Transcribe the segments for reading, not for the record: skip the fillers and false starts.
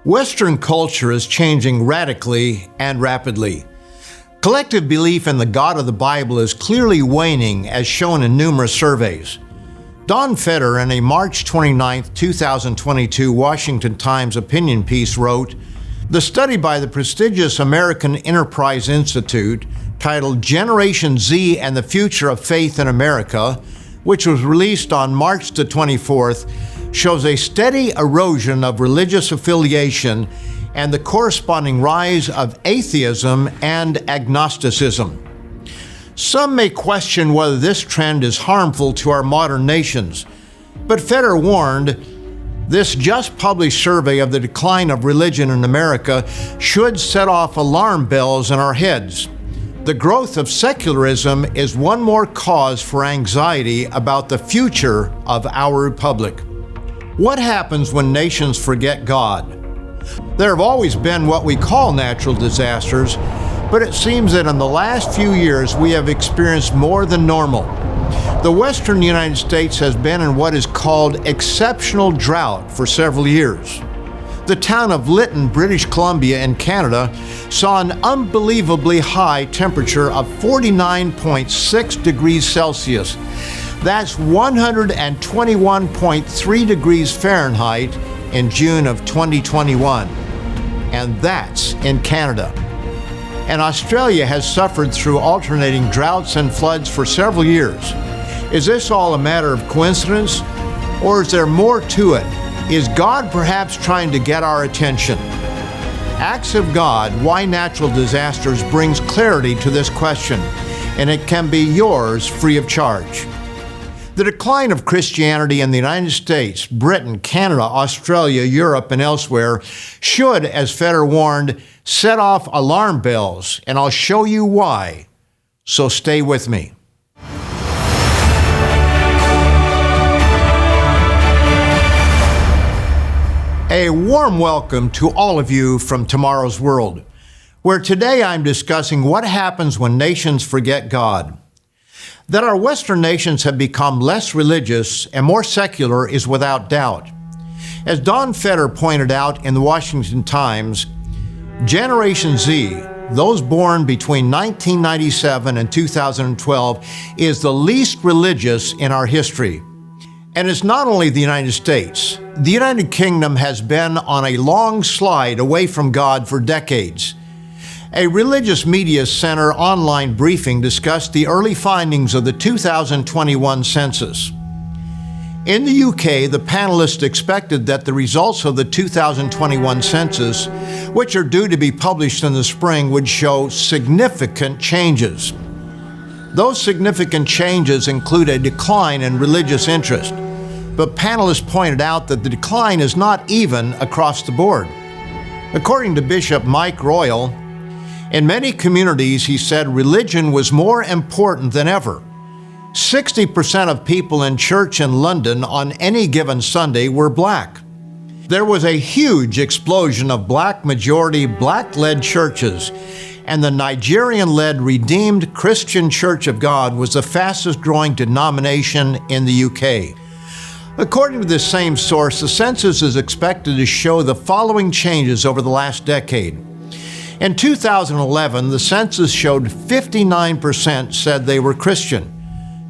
Western culture is changing radically and rapidly. Collective belief in the God of the Bible is clearly waning, as shown in numerous surveys. Don Feder, in a March 29, 2022 Washington Times opinion piece, wrote, "The study by the prestigious American Enterprise Institute, titled Generation Z and the Future of Faith in America, which was released on March the 24th, shows a steady erosion of religious affiliation and the corresponding rise of atheism and agnosticism. Some may question whether this trend is harmful to our modern nations, but Feder warned, this just published survey of the decline of religion in America should set off alarm bells in our heads. The growth of secularism is one more cause for anxiety about the future of our republic. What happens when nations forget God? There have always been what we call natural disasters, but it seems that in the last few years we have experienced more than normal. The western United States has been in what is called exceptional drought for several years. The town of Lytton, British Columbia in Canada saw an unbelievably high temperature of 49.6 degrees Celsius. That's 121.3 degrees Fahrenheit in June of 2021. And that's in Canada. And Australia has suffered through alternating droughts and floods for several years. Is this all a matter of coincidence, or is there more to it? Is God perhaps trying to get our attention? Acts of God, Why Natural Disasters brings clarity to this question, and it can be yours free of charge. The decline of Christianity in the United States, Britain, Canada, Australia, Europe, and elsewhere should, as Feder warned, set off alarm bells, and I'll show you why. So stay with me. A warm welcome to all of you from Tomorrow's World, where today I'm discussing what happens when nations forget God. That our Western nations have become less religious and more secular is without doubt. As Don Feder pointed out in the Washington Times, Generation Z, those born between 1997 and 2012, is the least religious in our history. And it's not only the United States. The United Kingdom has been on a long slide away from God for decades. A religious media center online briefing discussed the early findings of the 2021 census. In the UK, the panelists expected that the results of the 2021 census, which are due to be published in the spring, would show significant changes. Those significant changes include a decline in religious interest, but panelists pointed out that the decline is not even across the board. According to Bishop Mike Royal, in many communities, he said, religion was more important than ever. 60% of people in church in London on any given Sunday were black. There was a huge explosion of black-majority, black-led churches, and the Nigerian-led Redeemed Christian Church of God was the fastest-growing denomination in the UK. According to this same source, the census is expected to show the following changes over the last decade. In 2011, the census showed 59% said they were Christian,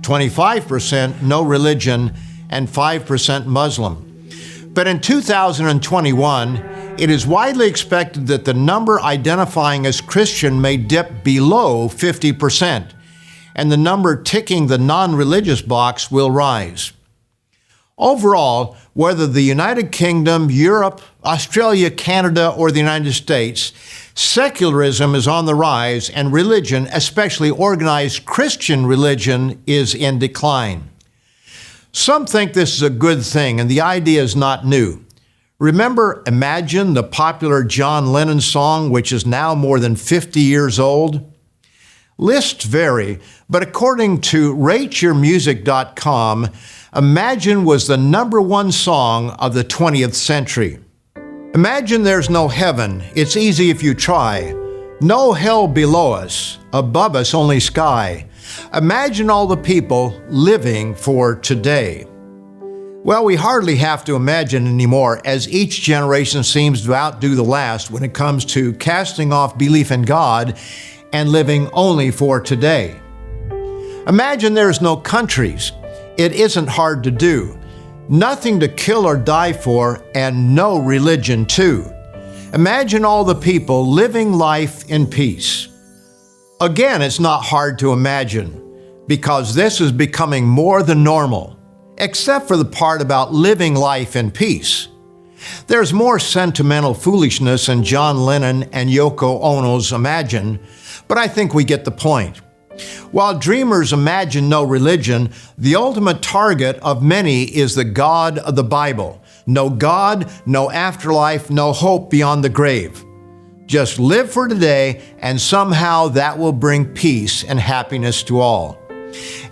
25% no religion, and 5% Muslim. But in 2021, it is widely expected that the number identifying as Christian may dip below 50%, and the number ticking the non-religious box will rise. Overall, whether the United Kingdom, Europe, Australia, Canada, or the United States, secularism is on the rise and religion, especially organized Christian religion, is in decline. Some think this is a good thing, and the idea is not new. Remember Imagine, the popular John Lennon song, which is now more than 50 years old? Lists vary, but according to rateyourmusic.com, Imagine was the #1 song of the 20th century. Imagine there's no heaven, it's easy if you try. No hell below us, above us only sky. Imagine all the people living for today. Well, we hardly have to imagine anymore, as each generation seems to outdo the last when it comes to casting off belief in God and living only for today. Imagine there's no countries. It isn't hard to do. Nothing to kill or die for, and no religion too. Imagine all the people living life in peace. Again, it's not hard to imagine, because this is becoming more than normal, except for the part about living life in peace. There's more sentimental foolishness in John Lennon and Yoko Ono's Imagine, but I think we get the point. While dreamers imagine no religion, the ultimate target of many is the God of the Bible. No God, no afterlife, no hope beyond the grave. Just live for today, and somehow that will bring peace and happiness to all.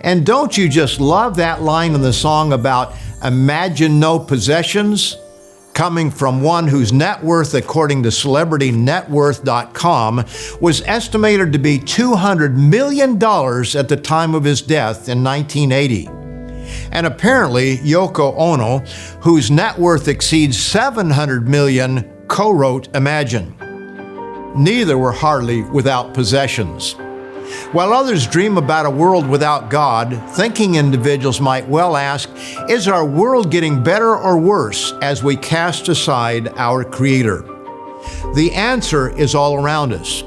And don't you just love that line in the song about imagine no possessions? Coming from one whose net worth, according to CelebrityNetWorth.com, was estimated to be $200 million at the time of his death in 1980. And apparently, Yoko Ono, whose net worth exceeds $700 million, co-wrote Imagine. Neither were hardly without possessions. While others dream about a world without God, thinking individuals might well ask, is our world getting better or worse as we cast aside our Creator? The answer is all around us.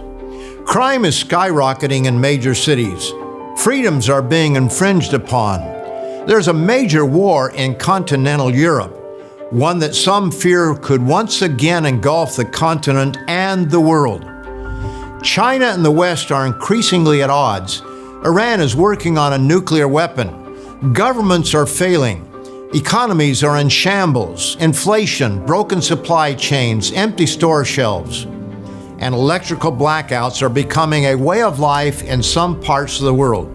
Crime is skyrocketing in major cities. Freedoms are being infringed upon. There's a major war in continental Europe, one that some fear could once again engulf the continent and the world. China and the West are increasingly at odds. Iran is working on a nuclear weapon. Governments are failing. Economies are in shambles. Inflation, broken supply chains, empty store shelves. And electrical blackouts are becoming a way of life in some parts of the world.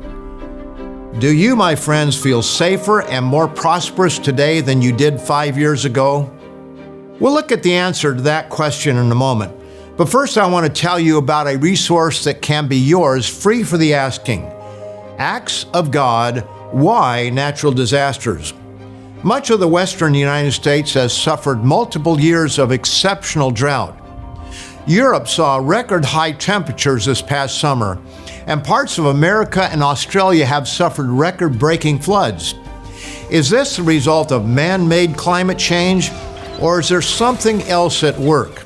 Do you, my friends, feel safer and more prosperous today than you did 5 years ago? We'll look at the answer to that question in a moment. But first, I want to tell you about a resource that can be yours free for the asking. Acts of God, Why Natural Disasters. Much of the western United States has suffered multiple years of exceptional drought. Europe saw record high temperatures this past summer, and parts of America and Australia have suffered record-breaking floods. Is this the result of man-made climate change, or is there something else at work?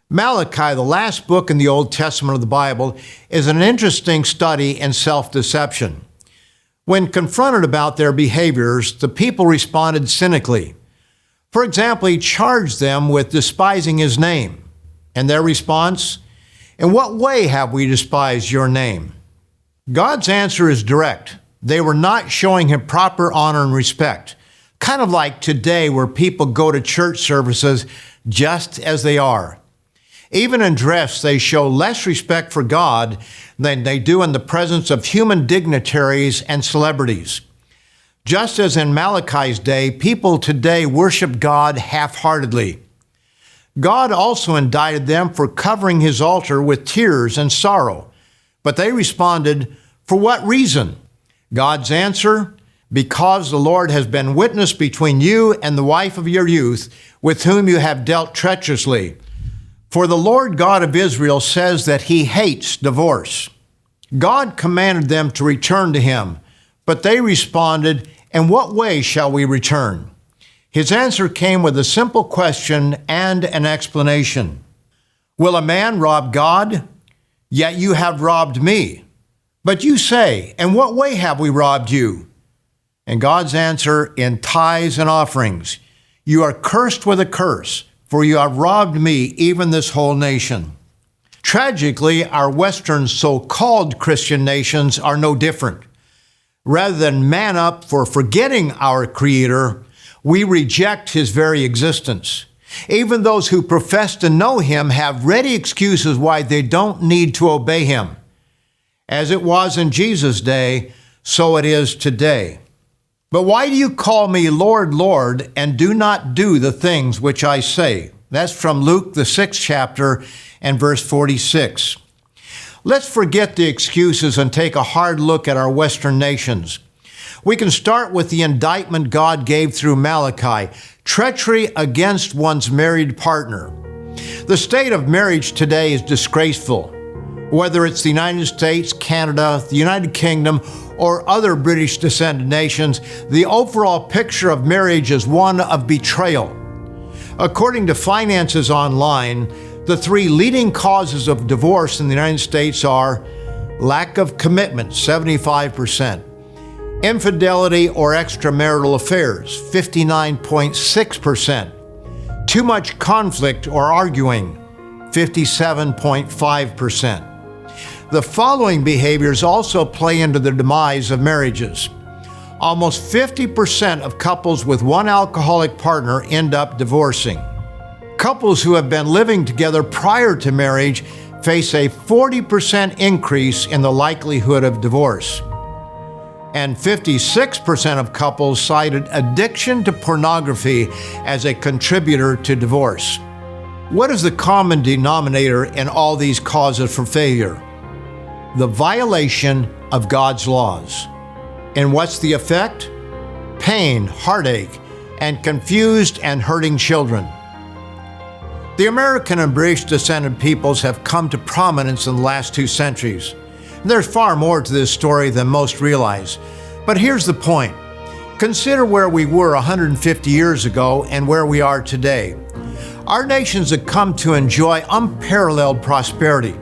Malachi, the last book in the Old Testament of the Bible, is an interesting study in self-deception. When confronted about their behaviors, the people responded cynically. For example, he charged them with despising his name. And their response, in what way have we despised your name? God's answer is direct. They were not showing him proper honor and respect, kind of like today where people go to church services just as they are. Even in dress, they show less respect for God than they do in the presence of human dignitaries and celebrities. Just as in Malachi's day, people today worship God half-heartedly. God also indicted them for covering his altar with tears and sorrow. But they responded, for what reason? God's answer, because the Lord has been witness between you and the wife of your youth, with whom you have dealt treacherously. For the Lord God of Israel says that he hates divorce. God commanded them to return to him, but they responded, in what way shall we return? His answer came with a simple question and an explanation. Will a man rob God? Yet you have robbed me. But you say, in what way have we robbed you? And God's answer, in tithes and offerings. You are cursed with a curse, for you have robbed me, even this whole nation. Tragically, our Western so-called Christian nations are no different. Rather than man up for forgetting our Creator, we reject his very existence. Even those who profess to know him have ready excuses why they don't need to obey him. As it was in Jesus' day, so it is today. But why do you call me Lord, Lord, and do not do the things which I say? That's from Luke, the 6th chapter, and verse 46. Let's forget the excuses and take a hard look at our Western nations. We can start with the indictment God gave through Malachi: treachery against one's married partner. The state of marriage today is disgraceful. Whether it's the United States, Canada, the United Kingdom, or other British descended nations, the overall picture of marriage is one of betrayal. According to Finances Online, the three leading causes of divorce in the United States are lack of commitment, 75%, infidelity or extramarital affairs, 59.6%, too much conflict or arguing, 57.5%. The following behaviors also play into the demise of marriages. Almost 50% of couples with one alcoholic partner end up divorcing. Couples who have been living together prior to marriage face a 40% increase in the likelihood of divorce. And 56% of couples cited addiction to pornography as a contributor to divorce. What is the common denominator in all these causes for failure? The violation of God's laws. And what's the effect? Pain, heartache, and confused and hurting children. The American and British descended peoples have come to prominence in the last 2 centuries. There's far more to this story than most realize. But here's the point. Consider where we were 150 years ago and where we are today. Our nations have come to enjoy unparalleled prosperity.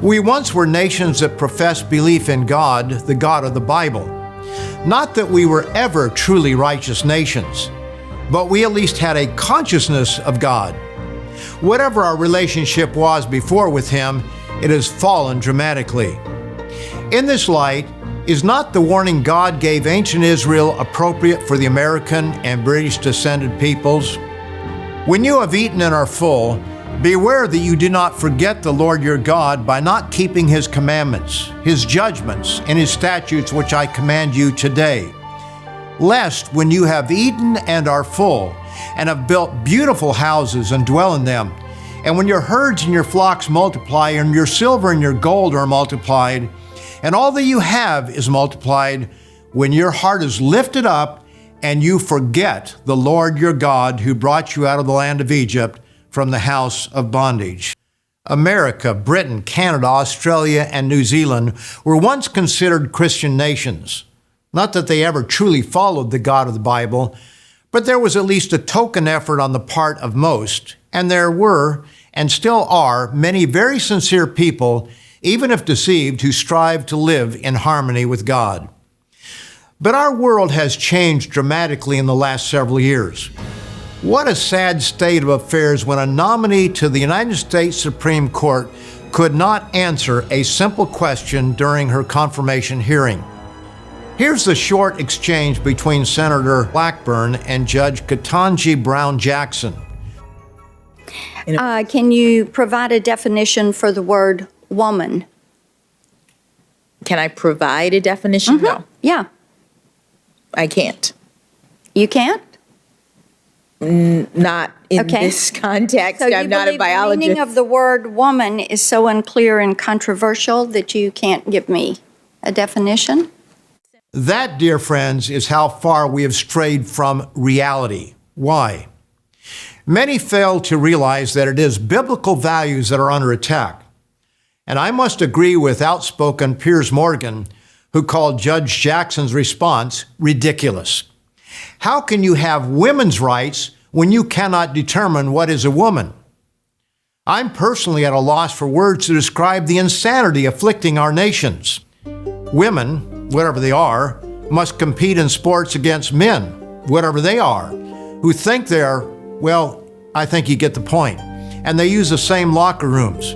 We once were nations that professed belief in God, the God of the Bible. Not that we were ever truly righteous nations, but we at least had a consciousness of God. Whatever our relationship was before with Him, it has fallen dramatically. In this light, is not the warning God gave ancient Israel appropriate for the American and British descended peoples? When you have eaten and are full, beware that you do not forget the Lord your God by not keeping His commandments, His judgments, and His statutes which I command you today. Lest when you have eaten and are full, and have built beautiful houses and dwell in them, and when your herds and your flocks multiply, and your silver and your gold are multiplied, and all that you have is multiplied, when your heart is lifted up, and you forget the Lord your God who brought you out of the land of Egypt from the house of bondage. America, Britain, Canada, Australia, and New Zealand were once considered Christian nations. Not that they ever truly followed the God of the Bible, but there was at least a token effort on the part of most, and there were, and still are, many very sincere people, even if deceived, who strive to live in harmony with God. But our world has changed dramatically in the last several years. What a sad state of affairs when a nominee to the United States Supreme Court could not answer a simple question during her confirmation hearing. Here's the short exchange between Senator Blackburn and Judge Ketanji Brown Jackson. Can you provide a definition for the word woman? Can I provide a definition? No. Yeah. I can't. You can't? Not in this context. So I'm not a biologist. The meaning of the word woman is so unclear and controversial that you can't give me a definition? That, dear friends, is how far we have strayed from reality. Why? Many fail to realize that it is biblical values that are under attack. And I must agree with outspoken Piers Morgan, who called Judge Jackson's response ridiculous. How can you have women's rights when you cannot determine what is a woman? I'm personally at a loss for words to describe the insanity afflicting our nations. Women, whatever they are, must compete in sports against men, whatever they are, who think they're, well, I think you get the point. And they use the same locker rooms.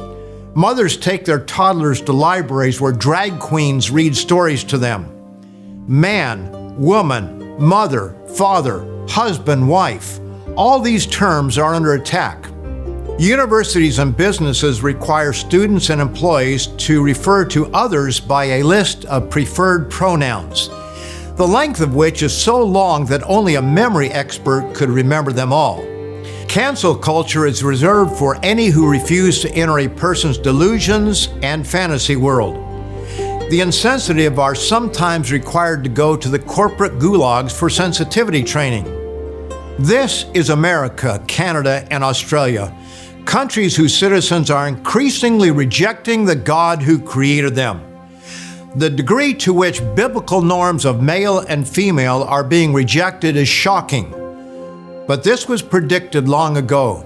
Mothers take their toddlers to libraries where drag queens read stories to them. Man, woman, mother, father, husband, wife, all these terms are under attack. Universities and businesses require students and employees to refer to others by a list of preferred pronouns, the length of which is so long that only a memory expert could remember them all. Cancel culture is reserved for any who refuse to enter a person's delusions and fantasy world. The insensitive are sometimes required to go to the corporate gulags for sensitivity training. This is America, Canada, and Australia, countries whose citizens are increasingly rejecting the God who created them. The degree to which biblical norms of male and female are being rejected is shocking. But this was predicted long ago.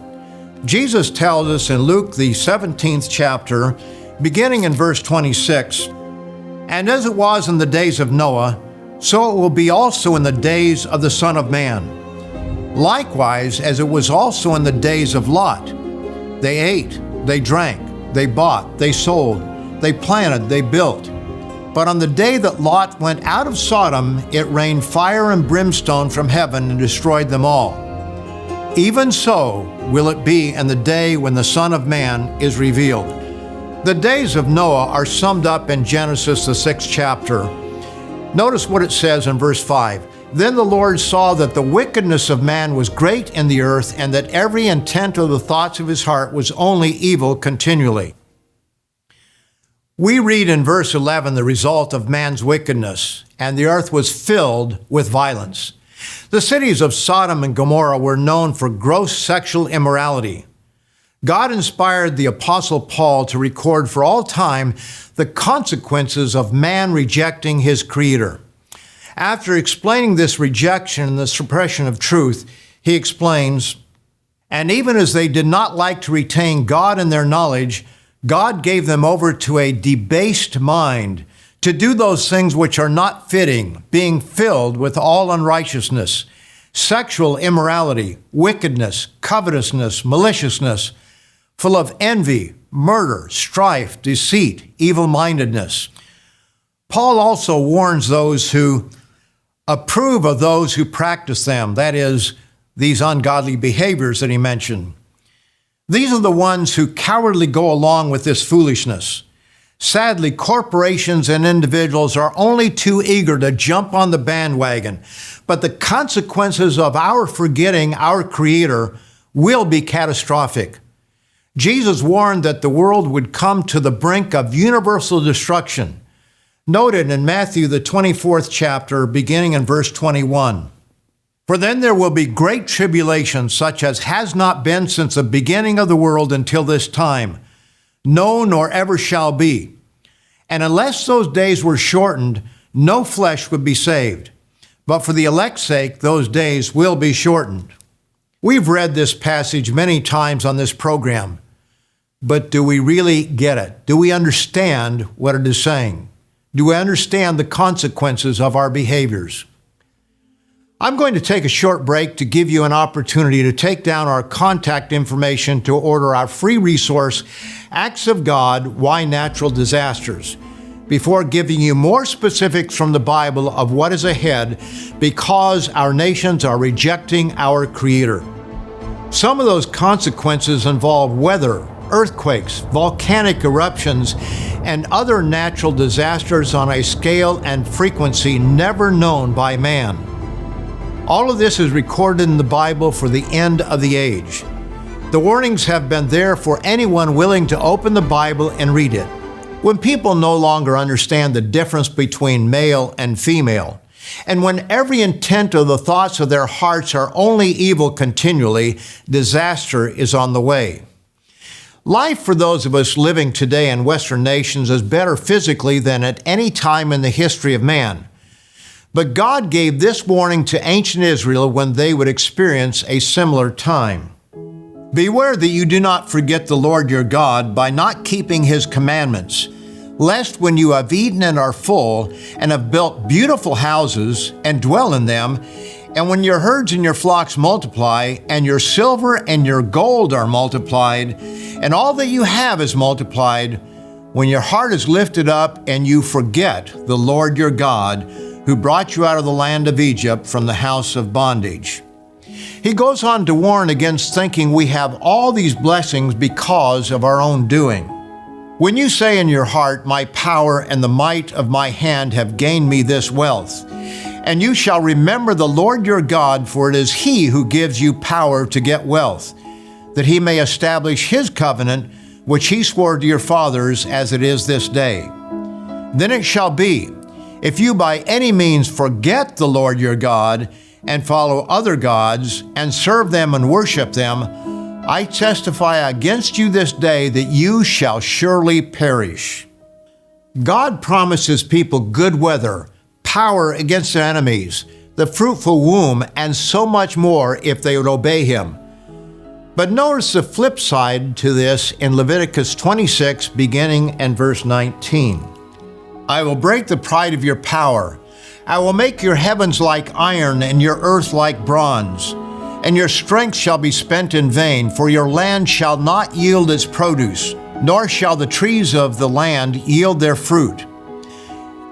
Jesus tells us in Luke, the 17th chapter, beginning in verse 26, "And as it was in the days of Noah, so it will be also in the days of the Son of Man. Likewise, as it was also in the days of Lot. They ate, they drank, they bought, they sold, they planted, they built. But on the day that Lot went out of Sodom, it rained fire and brimstone from heaven and destroyed them all. Even so will it be in the day when the Son of Man is revealed." The days of Noah are summed up in Genesis, the 6th chapter. Notice what it says in verse 5. "Then the Lord saw that the wickedness of man was great in the earth, and that every intent of the thoughts of his heart was only evil continually." We read in verse 11 the result of man's wickedness, "And the earth was filled with violence." The cities of Sodom and Gomorrah were known for gross sexual immorality. God inspired the Apostle Paul to record for all time the consequences of man rejecting his Creator. After explaining this rejection and the suppression of truth, he explains, "And even as they did not like to retain God in their knowledge, God gave them over to a debased mind, to do those things which are not fitting, being filled with all unrighteousness, sexual immorality, wickedness, covetousness, maliciousness, full of envy, murder, strife, deceit, evil-mindedness." Paul also warns those who approve of those who practice them, that is, these ungodly behaviors that he mentioned. These are the ones who cowardly go along with this foolishness. Sadly, corporations and individuals are only too eager to jump on the bandwagon, but the consequences of our forgetting our Creator will be catastrophic. Jesus warned that the world would come to the brink of universal destruction. Noted in Matthew, the 24th chapter, beginning in verse 21. "For then there will be great tribulation, such as has not been since the beginning of the world until this time, no, nor ever shall be. And unless those days were shortened, no flesh would be saved. But for the elect's sake, those days will be shortened." We've read this passage many times on this program, but do we really get it? Do we understand what it is saying? Do we understand the consequences of our behaviors? I'm going to take a short break to give you an opportunity to take down our contact information to order our free resource, Acts of God, Why Natural Disasters, before giving you more specifics from the Bible of what is ahead because our nations are rejecting our Creator. Some of those consequences involve weather, earthquakes, volcanic eruptions, and other natural disasters on a scale and frequency never known by man. All of this is recorded in the Bible for the end of the age. The warnings have been there for anyone willing to open the Bible and read it. When people no longer understand the difference between male and female, and when every intent of the thoughts of their hearts are only evil continually, disaster is on the way. Life for those of us living today in Western nations is better physically than at any time in the history of man. But God gave this warning to ancient Israel when they would experience a similar time. "Beware that you do not forget the Lord your God by not keeping his commandments, lest when you have eaten and are full, and have built beautiful houses, and dwell in them, and when your herds and your flocks multiply, and your silver and your gold are multiplied, and all that you have is multiplied, when your heart is lifted up, and you forget the Lord your God, who brought you out of the land of Egypt from the house of bondage." He goes on to warn against thinking we have all these blessings because of our own doing. "When you say in your heart, my power and the might of my hand have gained me this wealth, and you shall remember the Lord your God, for it is he who gives you power to get wealth, that he may establish his covenant, which he swore to your fathers as it is this day. Then it shall be, if you by any means forget the Lord your God, and follow other gods, and serve them and worship them, I testify against you this day that you shall surely perish. God promises people good weather, power against their enemies, the fruitful womb, and so much more if they would obey Him. But notice the flip side to this in Leviticus 26, beginning in verse 19. I will break the pride of your power. I will make your heavens like iron and your earth like bronze. And your strength shall be spent in vain, for your land shall not yield its produce, nor shall the trees of the land yield their fruit.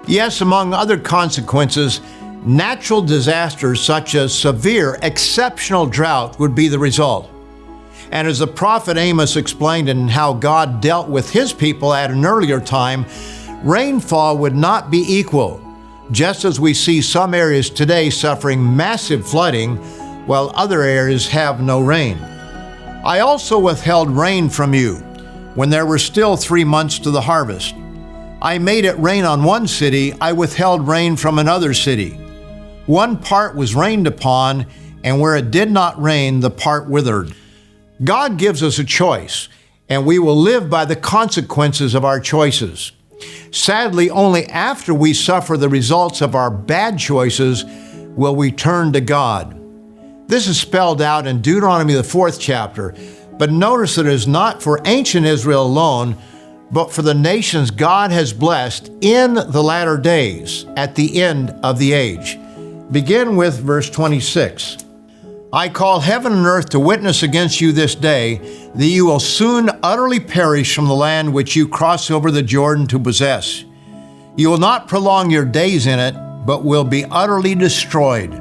Yes, among other consequences, natural disasters such as severe, exceptional drought would be the result. And as the prophet Amos explained in how God dealt with his people at an earlier time, rainfall would not be equal, just as we see some areas today suffering massive flooding, while other areas have no rain. I also withheld rain from you when there were still 3 months to the harvest. I made it rain on one city, I withheld rain from another city. One part was rained upon, and where it did not rain, the part withered. God gives us a choice, and we will live by the consequences of our choices. Sadly, only after we suffer the results of our bad choices will we turn to God. This is spelled out in Deuteronomy, the 4th chapter, but notice that it is not for ancient Israel alone, but for the nations God has blessed in the latter days, at the end of the age. Begin with verse 26. I call heaven and earth to witness against you this day, that you will soon utterly perish from the land which you cross over the Jordan to possess. You will not prolong your days in it, but will be utterly destroyed.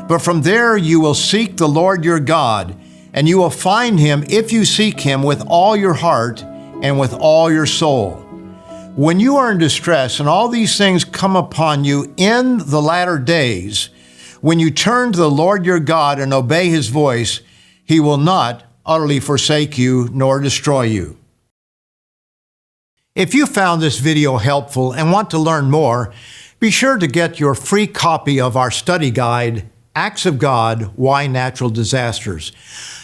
But from there you will seek the Lord your God, and you will find Him if you seek Him with all your heart and with all your soul. When you are in distress and all these things come upon you in the latter days, when you turn to the Lord your God and obey His voice, He will not utterly forsake you nor destroy you. If you found this video helpful and want to learn more, be sure to get your free copy of our study guide, Acts of God, Why Natural Disasters.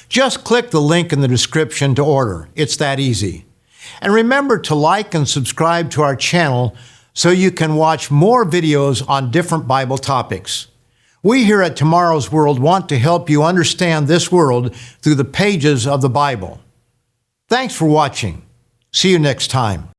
Just click the link in the description to order. It's that easy. And remember to like and subscribe to our channel so you can watch more videos on different Bible topics. We here at Tomorrow's World want to help you understand this world through the pages of the Bible. Thanks for watching. See you next time.